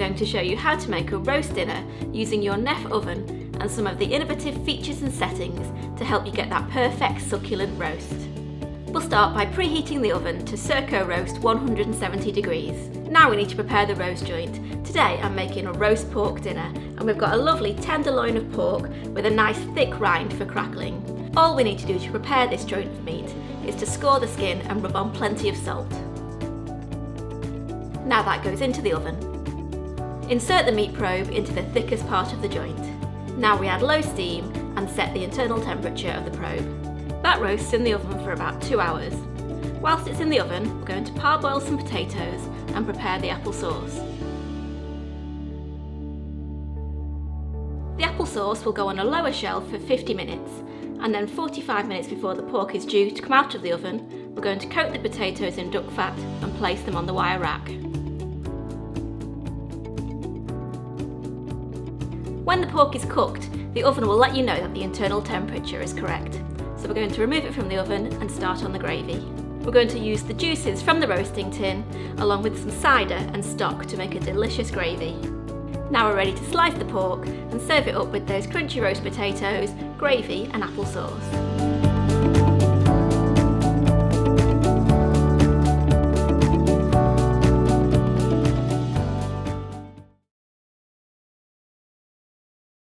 going to show you how to make a roast dinner using your Neff oven and some of the innovative features and settings to help you get that perfect succulent roast. We'll start by preheating the oven to circa roast 170 degrees. Now we need to prepare the roast joint. Today I'm making a roast pork dinner and we've got a lovely tenderloin of pork with a nice thick rind for crackling. All we need to do to prepare this joint of meat is to score the skin and rub on plenty of salt. Now that goes into the oven. Insert the meat probe into the thickest part of the joint. Now we add low steam and set the internal temperature of the probe. That roasts in the oven for about 2 hours. Whilst it's in the oven, we're going to parboil some potatoes and prepare the apple sauce. The apple sauce will go on a lower shelf for 50 minutes, and then 45 minutes before the pork is due to come out of the oven, we're going to coat the potatoes in duck fat and place them on the wire rack. When the pork is cooked, the oven will let you know that the internal temperature is correct. So we're going to remove it from the oven and start on the gravy. We're going to use the juices from the roasting tin along with some cider and stock to make a delicious gravy. Now we're ready to slice the pork and serve it up with those crunchy roast potatoes, gravy and apple sauce.